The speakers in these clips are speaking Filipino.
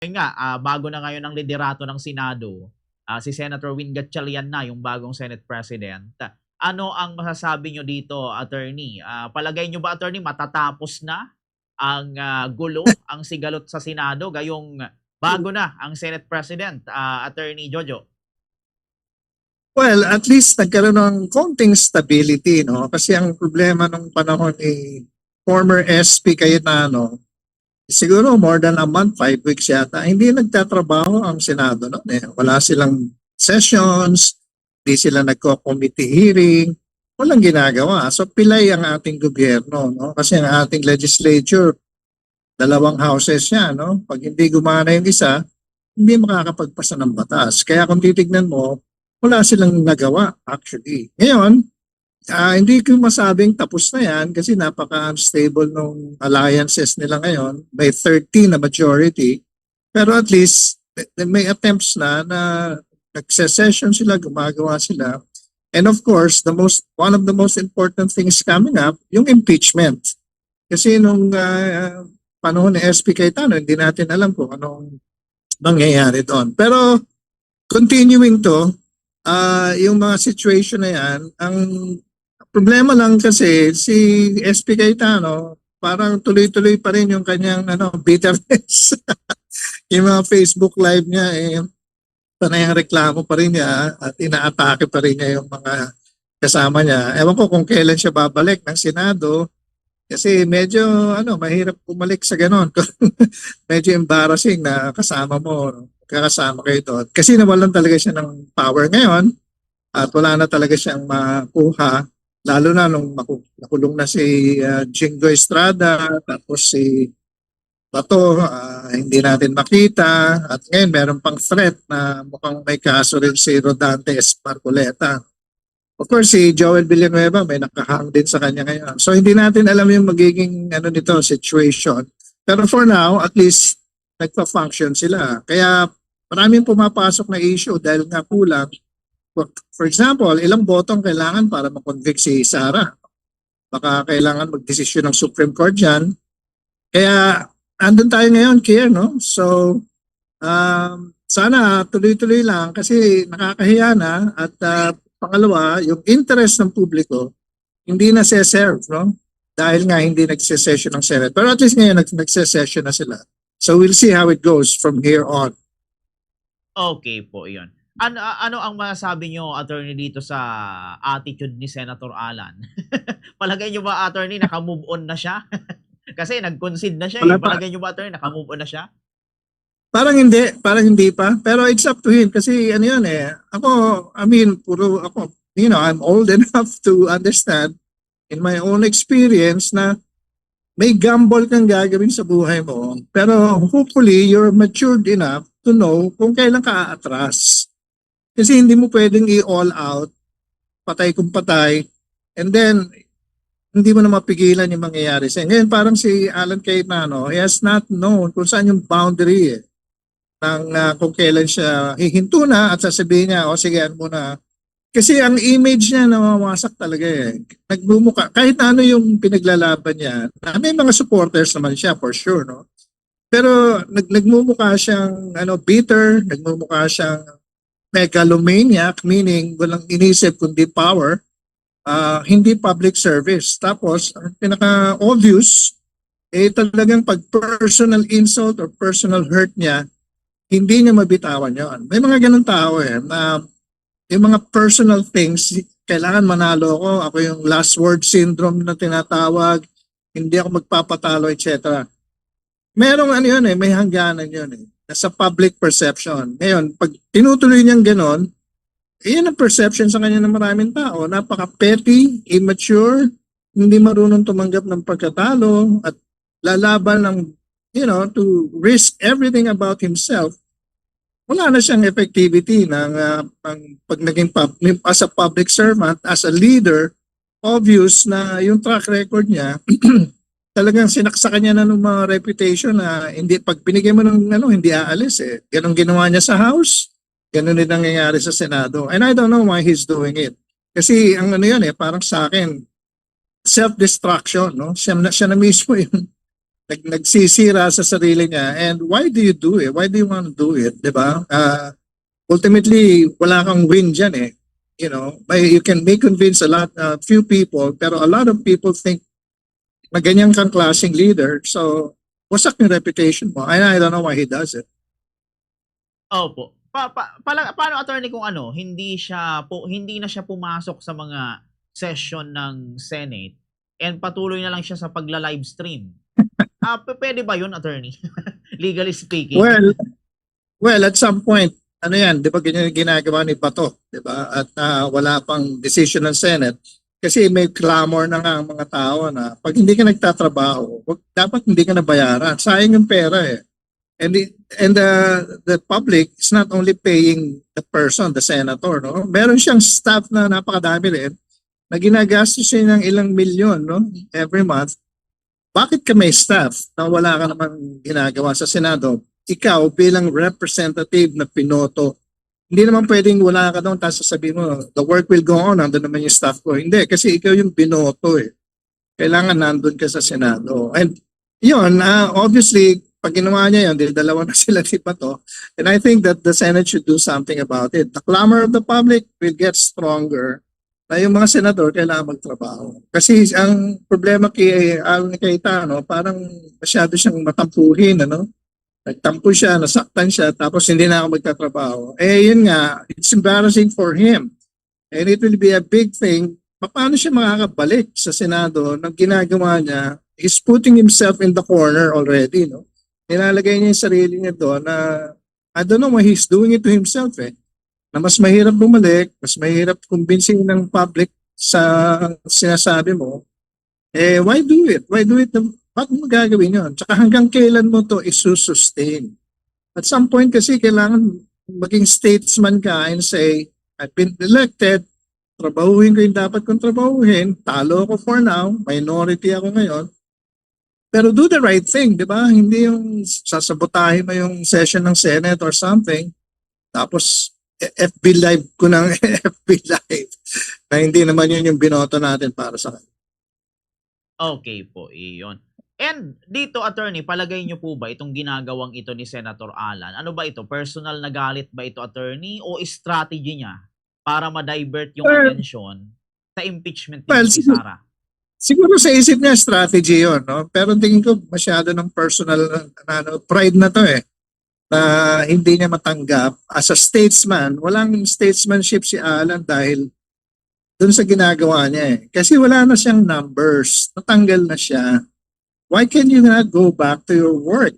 nga, bago na ngayon ang liderato ng Senado, si Senator Win Gatchalian na yung bagong Senate President. Ano ang masasabi nyo dito, Attorney? Palagay nyo ba, Attorney, matatapos na ang gulo, ang sigalot sa Senado, gayong bago na ang Senate President, Attorney Jojo? Well, at least nagkaroon ng konting stability, no? Kasi ang problema nung panahon ni former SP Cayetano, siguro more than a month, 5 weeks yata, hindi nagtatrabaho ang Senado, no? Wala silang sessions, hindi sila nagko-committee hearing, walang ginagawa. So pilay ang ating gobyerno, no? Kasi ang ating legislature, dalawang houses niya, no? Pag hindi gumana yung isa, hindi makakapagpasa ng batas. Kaya kung titignan mo, wala silang nagawa actually. Ngayon, hindi ko masabing tapos na yan kasi napaka-unstable ng alliances nila ngayon. May 13 na majority. Pero at least may attempts na nagse-session sila, gumagawa sila. And of course, one of the most important things coming up, yung impeachment. Kasi nung panahon ni SP Cayetano, hindi natin alam kung anong mangyayari doon. Pero continuing to, yung mga situation na yan, ang problema lang kasi si SP Cayetano, parang tuloy-tuloy pa rin yung kanyang bitterness. Yung mga Facebook live niya, panayang reklamo pa rin niya at inaatake pa rin niya yung mga kasama niya. Ewan ko kung kailan siya babalik ng Senado kasi medyo mahirap bumalik sa ganon. Medyo embarrassing na kasama mo, kakasama kayo doon. Kasi nawalan talaga siya ng power ngayon at wala na talaga siyang makuha. Lalo na nung nakulong na si Jingo Estrada, tapos si Bato, hindi natin makita. At ngayon meron pang threat na mukhang may kaso rin si Rodante Esparcoleta. Of course, si Joel Villanueva may nakahang din sa kanya ngayon. So hindi natin alam yung magiging situation. Pero for now, at least nagpa-function sila. Kaya maraming pumapasok na issue dahil nga kulang. For example, ilang botong kailangan para makonvict si Sara? Baka kailangan magdesisyon ng Supreme Court dyan. Kaya andun tayo ngayon, Kier, no? So, sana tuloy-tuloy lang kasi nakakahiya na at pangalawa, yung interest ng publiko hindi na se-serve, no? Dahil nga hindi nagse-session ng Senate. Pero at least ngayon nagse-session na sila. So we'll see how it goes from here on. Okay po, yun. Ano ang masasabi nyo, Attorney, dito sa attitude ni Senator Alan? Palagay nyo ba, Attorney, naka-move on na siya? Kasi nag-concede na siya. Palagay nyo ba, Attorney, naka-move on na siya? Parang hindi pa. Pero it's up to him kasi yan Ako, I'm old enough to understand in my own experience na may gamble kang gagawin sa buhay mo. Pero hopefully, you're matured enough to know kung kailan ka aatras. Kasi hindi mo pwedeng i-all out, patay kung patay, and then hindi mo na mapigilan yung mangyayari. Ngayon parang si Alan Cayetano, he has not known kung saan yung boundary ng kung kailan siya hihinto na at sasabihin niya, sige, muna. Kasi ang image niya namawasak talaga Nagmumukha, kahit ano yung pinaglalaban niya, may mga supporters naman siya for sure, no? Pero nagmumukha siyang bitter, nagmumukha siyang megalomaniac, meaning walang inisip kundi power, hindi public service. Tapos, ang pinaka-obvious, talagang pag personal insult or personal hurt niya, hindi niya mabitawan yon. May mga ganun tao na yung mga personal things, kailangan manalo ako yung last word syndrome na tinatawag, hindi ako magpapatalo, etc. Merong may hangganan yun sa public perception. Ngayon, pag tinutuloy niyang ganon, yan ang perception sa kanya ng maraming tao. Napaka-petty, immature, hindi marunong tumanggap ng pagkatalo at lalaban ng, to risk everything about himself. Wala na siyang effectivity ng pag naging as a public servant, as a leader, obvious na yung track record niya talagang sinaksakan niya na ng mga reputation na hindi pag binigay mo ng hindi aalis Ganun ginawa niya sa House, ganun din nangyayari sa Senado. And I don't know why he's doing it. Kasi ang parang sa akin self-destruction, no? Siya na mismo yung nagsisira sa sarili niya. And why do you do it? Why do you want to do it? Diba? Ultimately, wala kang win dyan eh. You know, you can make convince few people, pero a lot of people think na ganyan kang klaseng leader. So, wasak yung reputation mo. And I don't know why he does it. Opo. Paano attorney kung ano, hindi na siya pumasok sa mga session ng Senate and patuloy na lang siya sa pagla-live stream. Pwede ba 'yun, attorney? Legally speaking. Well, at some point, ano yan, di ba ganyan yung ginagawa ni Bato, di ba? At wala pang decision ng Senate. Kasi may clamor na nga ang mga tao na pag hindi ka nagtatrabaho, dapat hindi ka nabayaran. Sayang yung pera eh. And the public is not only paying the person, the senator, no? Meron siyang staff na napakadami rin na ginagastos siya ng ilang milyon, no? Every month. Bakit ka may staff na wala ka namang ginagawa sa Senado? Ikaw bilang representative na pinoto, hindi naman pwedeng wala ka doon tapos sasabihin mo, the work will go on, nandun naman yung staff ko. Hindi, kasi ikaw yung binoto eh. Kailangan nandun ka sa Senado. And yun, obviously, pag ginawa niya yun, dalawa na sila di pa to. And I think that the Senate should do something about it. The clamor of the public will get stronger na yung mga senador kailangan magtrabaho. Kasi ang problema kay Alan Cayetano, parang masyado siyang matampuhin, ano? Nagtampo siya, nasaktan siya, tapos hindi na ako magtatrabaho. Eh yun nga, it's embarrassing for him. And it will be a big thing. Paano siya makakabalik sa Senado nang ginagawa niya? He's putting himself in the corner already, no? Nilalagay niya yung sarili niya doon na I don't know why he's doing it to himself eh. Na mas mahirap bumalik, mas mahirap kumbinsin ng public sa sinasabi mo. Eh, why do it? Why do it? Bakit mo gagawin yun? Tsaka hanggang kailan mo to isusustain? At some point kasi kailangan maging statesman ka and say, I've been elected, trabahuhin ko yung dapat kong trabahuhin, talo ako for now, minority ako ngayon, pero do the right thing, di ba? Hindi yung sasabotahin mo yung session ng Senate or something, tapos FB Live ko ng FB Live na hindi naman yun yung binoto natin para sa kanya. Okay po, iyon. And dito, attorney, palagay niyo po ba itong ginagawang ito ni Senator Alan? Ano ba ito? Personal na galit ba ito, attorney? O strategy niya para ma-divert yung atensyon sa impeachment ni si Sara? Siguro sa isip niya strategy yun, no? Pero tingin ko masyado ng personal pride na to eh. Na hindi niya matanggap. As a statesman, walang statesmanship si Alan dahil dun sa ginagawa niya eh. Kasi wala na siyang numbers. Natanggal na siya. Why can you not go back to your work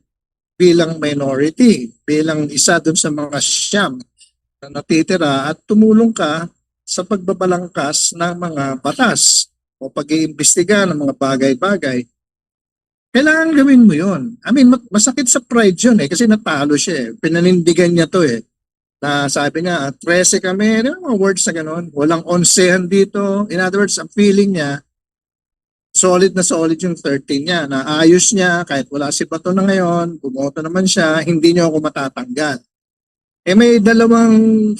bilang minority, bilang isa dun sa mga siyam na natitira at tumulong ka sa pagbabalangkas ng mga batas o pag-iimbestiga ng mga bagay-bagay? Kailangan gawin mo yun. I mean, masakit sa pride yun eh kasi natalo siya eh. Pinanindigan niya to eh. Na sabi niya, 13 kami, mga words na gano'n. Walang 11 dito. In other words, ang feeling niya, solid yung 13 niya. Na ayos niya, kahit wala si Bato na ngayon, bumoto naman siya, hindi niya ako matatanggal. Eh may dalawang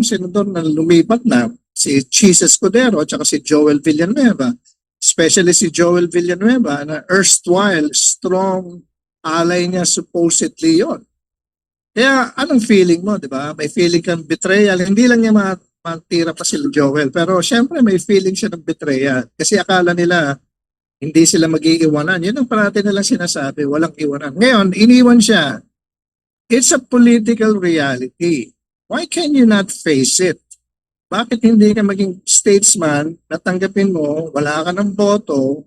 senador na lumipat na, si Chis Escudero at si Joel Villanueva. Especially si Joel Villanueva na erstwhile strong ally niya supposedly yon. Kaya anong feeling mo, di ba? May feeling kang betrayal. Hindi lang niya matira pa si Joel. Pero syempre may feeling siya ng betrayal. Kasi akala nila hindi sila mag-iiwanan. Yun ang parati nilang sinasabi, walang iwanan. Ngayon, iniwan siya. It's a political reality. Why can you not face it? Bakit hindi ka maging statesman, natanggapin mo, wala ka ng boto,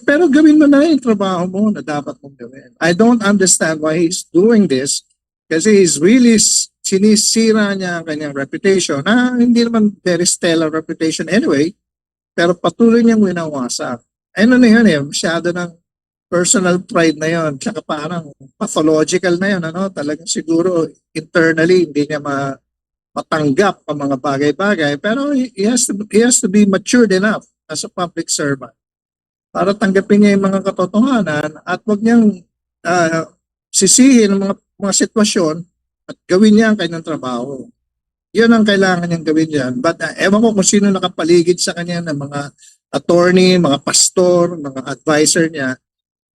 pero gawin mo na yung trabaho mo na dapat mong gawin. I don't understand why he's doing this kasi he's really sinisira niya ang kanyang reputation na hindi naman very stellar reputation anyway, pero patuloy niyang winawasak. Ano na yun eh, masyado ng personal pride na yun, tsaka parang pathological na yun, ano? Talagang siguro internally hindi niya matanggap ang mga bagay-bagay, pero he has to be matured enough as a public servant para tanggapin niya yung mga katotohanan at wag niyang sisihin ang mga sitwasyon at gawin niya ang kanyang trabaho. Yun ang kailangan niyang gawin yan. But ewan ko kung sino nakapaligid sa kanya ng mga attorney, mga pastor, mga advisor niya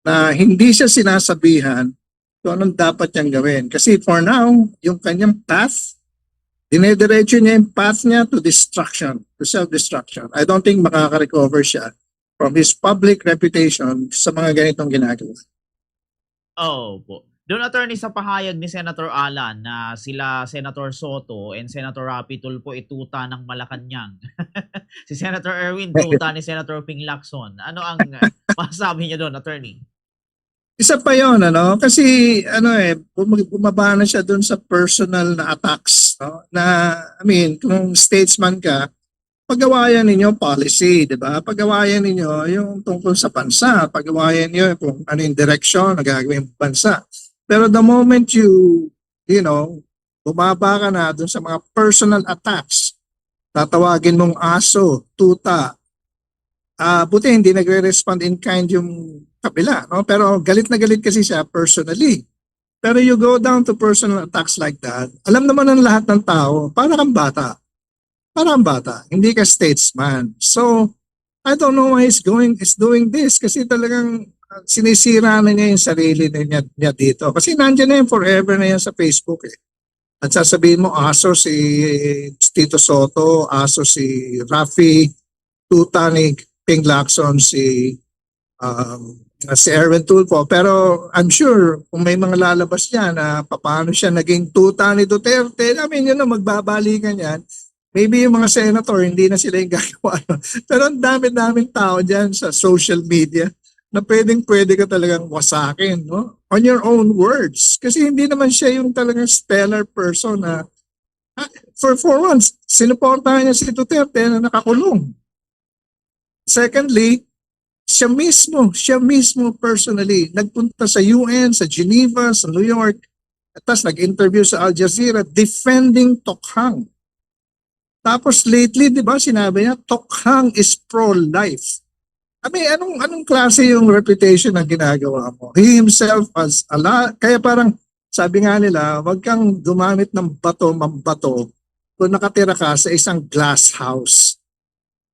na hindi siya sinasabihan kung anong dapat niyang gawin. Kasi for now, yung kanyang path, dinediretso niya yung path niya to destruction, to self-destruction. I don't think makaka-recover siya from his public reputation sa mga ganitong ginagawa. Opo. Doon, attorney, sa pahayag ni Senator Alan na sila Senator Soto and Senator Rapi Tulfo ituta ng Malacanang. Si Senator Erwin tuta ni Senator Ping Lacson. Ano ang masasabi niyo doon, attorney? Isa pa yon, ano? Kasi bumaba na siya doon sa personal na attacks, no? Na I mean, kung statesman ka, pagawayan ninyo policy, 'di ba? Pagawayan ninyo yung tungkol sa bansa, pagawayan niyo kung ano yung direksyon na gagawin ng bansa. Pero the moment you know, bumaba ka na doon sa mga personal attacks, tatawagin mong aso, tuta, buti hindi nagre-respond in kind yung kabila, no? Pero galit na galit kasi siya personally. Pero you go down to personal attacks like that, alam naman ng lahat ng tao, para kang bata. Para kang bata, hindi ka statesman. So, I don't know why he's doing this kasi talagang sinisira na niya yung sarili niya dito. Kasi nandiyan na yan forever na yan sa Facebook eh. At sasabihin mo, aso si Tito Soto, aso si Rafi, tuta ni Ping Lacson, si Erwin Tulfo. Pero I'm sure kung may mga lalabas niya na paano siya naging tuta ni Duterte, I mean, yun na, magbabalikan yan. Maybe yung mga senator, hindi na sila yung gagawa. Pero ang dami-daming tao dyan sa social media na pwede ka talagang wasakin, no? On your own words. Kasi hindi naman siya yung talagang stellar person na for once, sinuportahan niya si Duterte na nakakulong. Secondly, siya mismo personally, nagpunta sa UN, sa Geneva, sa New York, at tapos nag-interview sa Al Jazeera defending Tokhang. Tapos lately, di ba, sinabi niya, Tokhang is pro-life. I mean, anong klase yung reputation na ginagawa mo? He himself as kaya parang sabi nga nila, wag kang gumamit ng mambato kung nakatira ka sa isang glass house.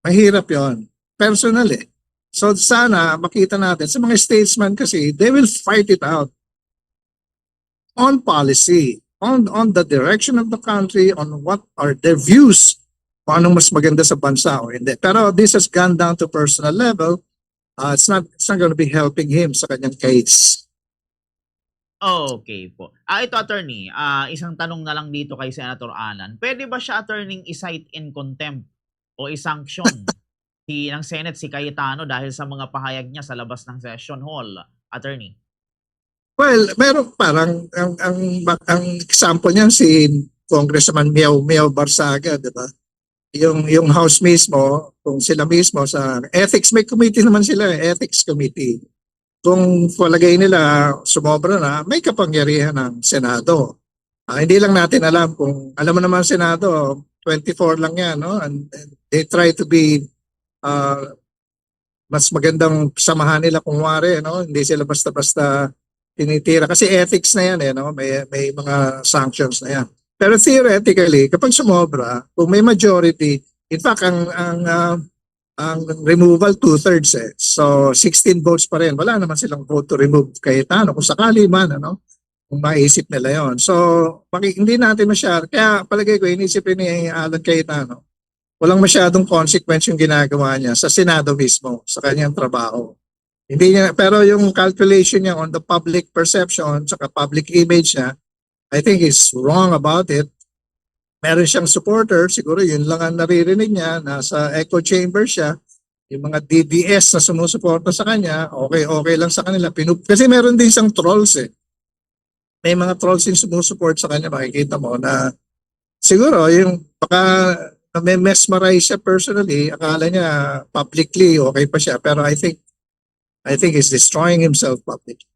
Mahirap yon personally. So sana makita natin sa mga statesmen kasi they will fight it out on policy, on the direction of the country, on what are their views, kung anong mas maganda sa bansa o hindi. Pero this has gone down to personal level. It's not going to be helping him sa kanyang case. Okay po. Ito, attorney, isang tanong na lang dito kay Senator Alan. Pwede ba siya, attorney, i-cite in contempt o i-sanction ng Senate si Cayetano dahil sa mga pahayag niya sa labas ng session hall, attorney? Well, meron parang ang example niyan si Congressman Miao Barsaga, 'di ba? Yung House mismo, kung sila mismo sa ethics, may committee naman sila, ethics committee. Kung palagay nila sumobra na, may kapangyarihan ng Senado. Hindi lang natin alam kung, alam mo naman Senado, 24 lang yan, no? And they try to be mas magandang samahan nila kung wari, no? Hindi sila basta-basta tinitira. Kasi ethics na yan, no? May mga sanctions na yan. Pero theoretically, kapag sumobra, kung may majority, in fact, ang removal 2/3 eh. So 16 votes pa rin. Wala naman silang vote to remove Cayetano. Kung sakali man, ano, kung maisip nila yon. So hindi natin masyado. Kaya palagay ko, inisipin ni Alan Cayetano, walang masyadong consequence yung ginagawa niya sa Senado mismo, sa kanyang trabaho. Hindi niya, pero yung calculation niya on the public perception, saka public image niya, I think is wrong about it. Meron siyang supporter, siguro yun lang ang naririnig niya, nasa echo chamber siya, yung mga DDS na sumusuporta sa kanya, okay lang sa kanila. Kasi meron din siyang trolls eh. May mga trolls yung sumusuport sa kanya, makikita mo na siguro yung baka may mesmerize siya personally, akala niya publicly okay pa siya, pero I think he's destroying himself publicly.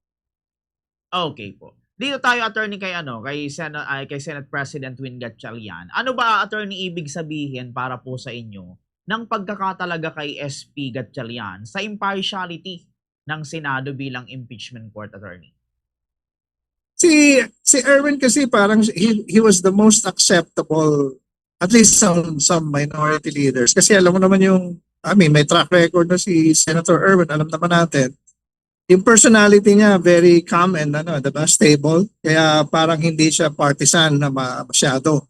Okay po. Dito tayo, attorney, kay Senate President Win Gatchalian. Ano ba, attorney, ibig sabihin para po sa inyo ng pagkakatalaga kay SP Gatchalian sa impartiality ng Senado bilang impeachment court, attorney? Si Erwin kasi parang he was the most acceptable, at least some minority leaders. Kasi alam mo naman may track record na si Senator Erwin, alam naman natin. yung personality niya very calm and diba, stable. Kaya parang hindi siya partisan na masyado.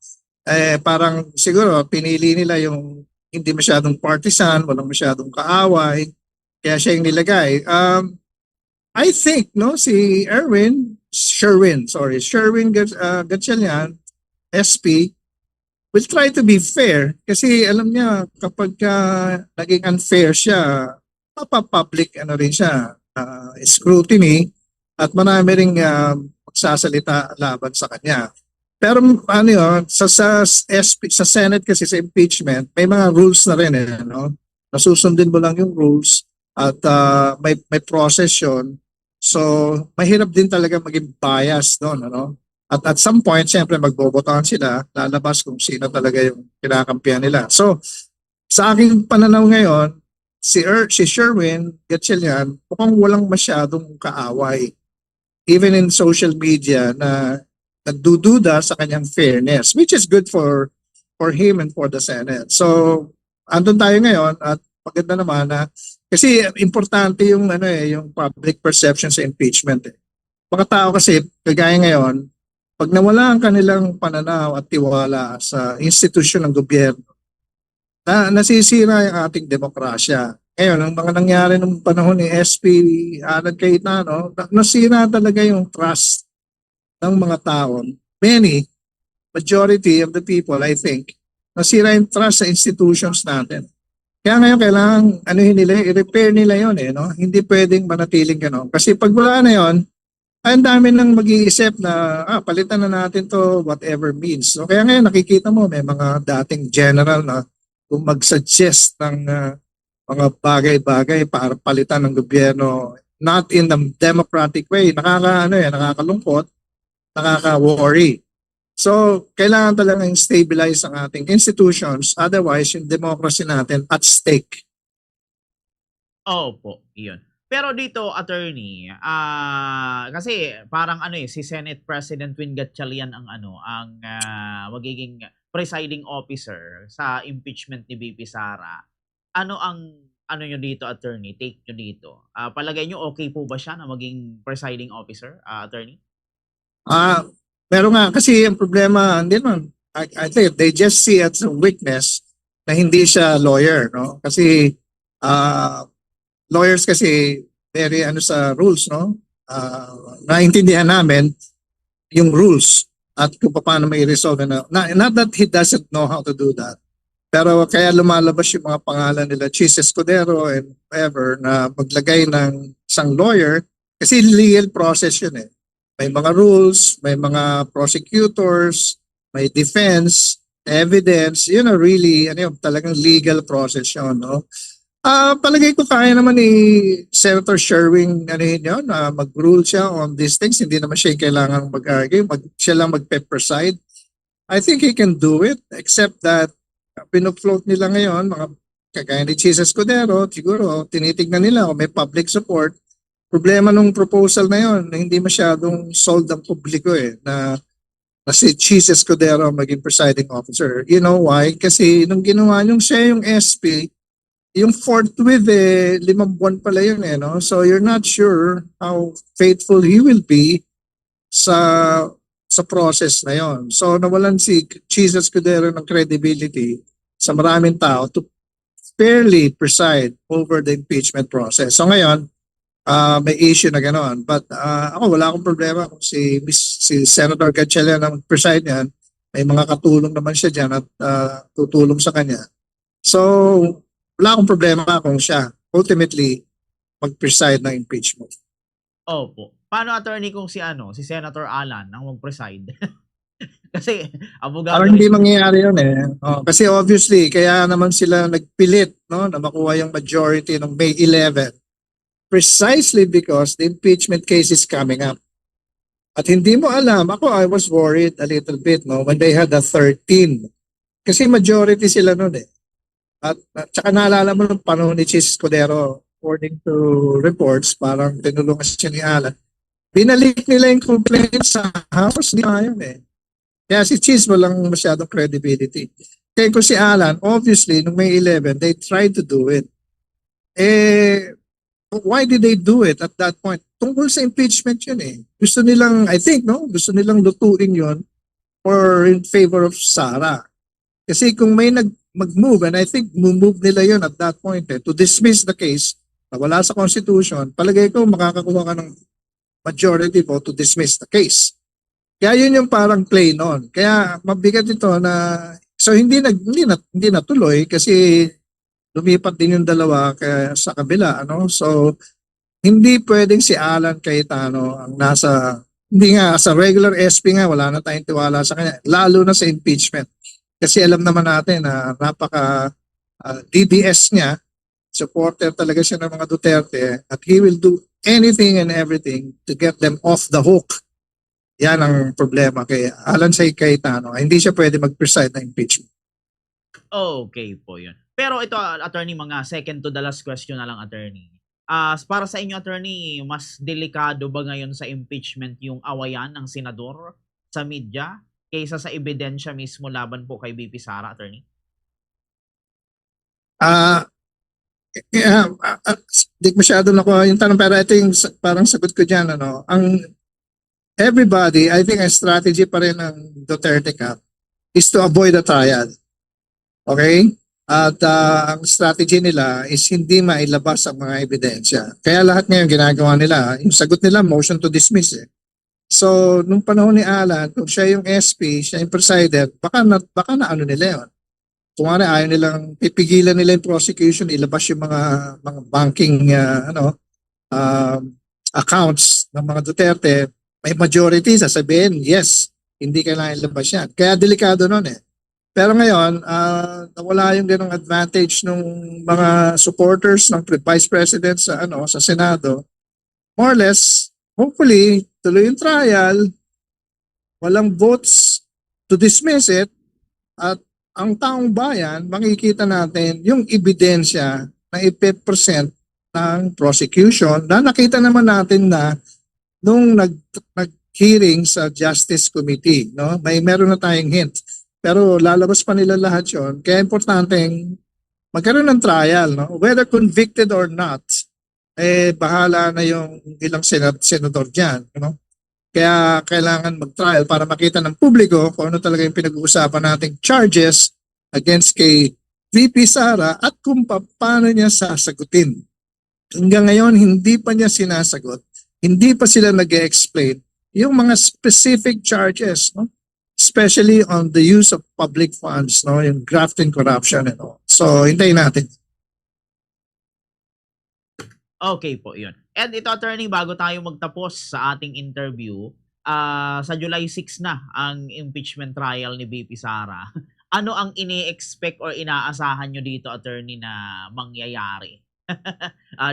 Parang siguro pinili nila yung hindi masyadong partisan, walang masyadong kaaway. Kaya siya yung nilagay. I think si Sherwin Gatchalian, SP, will try to be fair kasi alam niya kapag naging unfair siya, mapapublic rin siya, scrutiny at marami ring magsasalita laban sa kanya. Pero sa SP, sa Senate kasi sa impeachment, may mga rules na rin Nasusundin mo lang yung rules at may process yun. So, mahirap din talaga maging bias doon, At at some point, siyempre magbobotohan sila, lalabas kung sino talaga yung kinakampihan nila. So, sa aking pananaw ngayon, si Sherwin Gatchalian, mukhang walang masyadong kaaway. Even in social media na nagdududa sa kanyang fairness, which is good for him and for the Senate. So, andun tayo ngayon at maganda naman na kasi importante yung yung public perception sa impeachment. Mga tao kasi kagaya ngayon, pag nawala ang kanilang pananaw at tiwala sa institusyon ng gobyerno, nasisira yung ating demokrasya. Ngayon, ang mga nangyari nung panahon ni SP Alan Cayetano, nasira talaga yung trust ng mga tao. Majority of the people, I think, nasira yung trust sa institutions natin. Kaya ngayon kailangan i-repair nila yun Hindi pwedeng manatiling gano'n. Kasi pag wala na yun, ang dami nang mag-iisip na palitan na natin to whatever means. So kaya ngayon nakikita mo may mga dating general na kung mag-suggest ng mga bagay-bagay para palitan ng gobyerno not in the democratic way, nakakalungkot, nakaka-worry. So kailangan talagang stabilize ang ating institutions, otherwise yung democracy natin at stake. Opo, iyon. Pero dito, attorney, kasi parang si Senate President Win Gatchalian ang magiging presiding officer sa impeachment ni VP Sara. Ano ang nyo dito, attorney? Take nyo dito. Palagay nyo okay po ba siya na maging presiding officer, attorney? Pero nga kasi ang problema, hindi naman, I think they just see it as a weakness na hindi siya lawyer, Kasi lawyers kasi very sa rules, naintindihan namin yung rules at kung paano may resolve not that he doesn't know how to do that. Pero kaya lumalabas yung mga pangalan nila Chis Escudero and whoever na maglagay ng isang lawyer kasi legal process yun May mga rules, may mga prosecutors, may defense, evidence, really talagang legal process yun, palagay ko kaya naman ni Senator Sherwin yun, mag-rule siya on these things. Hindi naman siya kailangan mag-argue. Siya lang mag-preside. I think he can do it except that pinofloat nila ngayon, mga kagaya ni Chis Escudero, siguro tinitignan nila kung may public support. Problema nung proposal na yun, na hindi masyadong sold ang publiko na si Chis Escudero maging presiding officer. You know why? Kasi nung ginawa siya yung SP, yung forthwith 5 buwan pala yun So you're not sure how faithful he will be sa process na yon. So nawalan si Chis Escudero ng credibility sa maraming tao to fairly preside over the impeachment process. So ngayon, may issue na gano'n. But ako wala akong problema kung si Senator Gatchalian ang preside niyan. May mga katulong naman siya dyan at tutulong sa kanya. So wala akong problema kung siya ultimately mag-preside ng impeachment. Opo. Paano, attorney, kung si Senator Alan ang mag-preside? Kasi abogado Parang hindi mangyayari yun kasi obviously kaya naman sila nagpilit na makuha yung majority ng May 11 precisely because the impeachment case is coming up. At hindi mo alam, I was worried a little bit when they had the 13 kasi majority sila noon At saka naalala mo nung panahon ni Chis Escudero, according to reports, parang tinulungan siya ni Alan. Binalik nila yung complaint sa House, di ayaw Kaya si Chis walang masyadong credibility. Kaya kung si Alan, obviously, nung May 11, they tried to do it. why did they do it at that point? Tungkol sa impeachment yun eh. Gusto nilang, I think, no? Gusto nilang lutuin yun or in favor of Sara. Kasi kung may mag-move, and I think move nila yun at that point eh, to dismiss the case na wala sa Constitution, palagay ko makakakuha ka ng majority vote to dismiss the case. Kaya yun yung parang play noon. Kaya mabigat ito na, so hindi natuloy kasi lumipat din yung dalawa kaya sa kabila, ano? So, hindi pwedeng si Alan Cayetano ang nasa, hindi nga, sa regular SP nga, wala na tayong tiwala sa kanya, lalo na sa impeachment. Kasi alam naman natin na napaka DDS niya, supporter talaga siya ng mga Duterte, at he will do anything and everything to get them off the hook. Yan ang problema kay Alan Cayetano. Hindi siya pwede mag-preside ng impeachment. Okay po yun. Pero ito, attorney, mga second to the last question na lang, attorney. Para sa inyo, attorney, mas delikado ba ngayon sa impeachment yung awayan ng senador sa media kaysa sa ebidensya mismo laban po kay VP Sara, attorney? Di masyado nakuha yung tanong, pero ito yung parang sagot ko dyan, ano, everybody, I think ang strategy pa rin ng Duterte Cap is to avoid a trial. Okay? At ang strategy nila is hindi mailabas ang mga ebidensya. Kaya lahat ngayon ginagawa nila, yung sagot nila, motion to dismiss eh. So, nung panahon ni Alan, kung siya yung SP, siya yung presider, baka na ano nila yun. Kung ano, ayaw nilang, pipigilan nila yung prosecution, ilabas yung mga banking accounts ng mga Duterte, may majority, sasabihin, yes, hindi kailangan ilabas yan. Kaya delikado nun eh. Pero ngayon, nawala yung ganong advantage ng mga supporters ng Vice President sa sa Senado. More or less, hopefully, tuloy yung trial, walang votes to dismiss it, at ang taong bayan, makikita natin yung ebidensya na ipe-present ng prosecution na nakita naman natin na nung nag-hearing sa Justice Committee, no? Meron na tayong hint. Pero lalabas pa nila lahat yon. Kaya importanteng magkaroon ng trial, no? Whether convicted or not, bahala na yung ilang senador dyan, no? Kaya kailangan mag-trial para makita ng publiko kung ano talaga yung pinag-uusapan nating charges against kay VP Sara at kung paano niya sasagutin. Hanggang ngayon, hindi pa niya sinasagot. Hindi pa sila nag-explain yung mga specific charges, no? Especially on the use of public funds, no, yung graft and corruption and all. So, hintayin natin. Okay po, yun. And ito, attorney, bago tayo magtapos sa ating interview, sa July 6 na ang impeachment trial ni VP Sara. Ano ang ini-expect or inaasahan nyo dito, attorney, na mangyayari?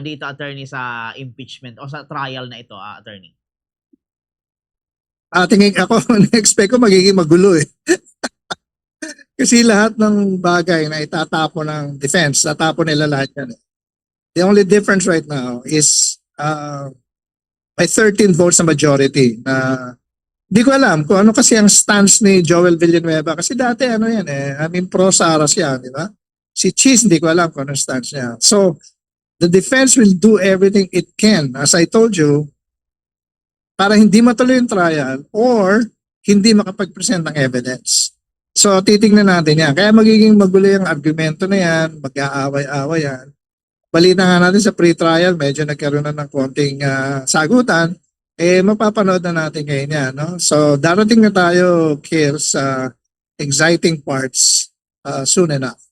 Dito, attorney, sa impeachment o sa trial na ito, attorney? Tingin ako, na-expect ko magiging magulo eh. Kasi lahat ng bagay na itatapo ng defense, tatapo nila lahat yan. The only difference right now is by 13 votes na majority. Hindi ko alam kung ano kasi ang stance ni Joel Villanueva. Kasi dati ano yan eh, I mean pro-Sara siya, di ba? Si Cheese, hindi ko alam kung ano stance niya. So, the defense will do everything it can, as I told you, para hindi matuloy yung trial or hindi makapag-present ng evidence. So, titignan natin yan. Kaya magiging magulo yung argumento na yan, mag-aaway-aaway yan. Balita nga natin sa pre-trial, medyo nagkaroon na ng konting sagutan, mapapanood na natin ngayon yan. No? So, darating na tayo here sa exciting parts soon enough.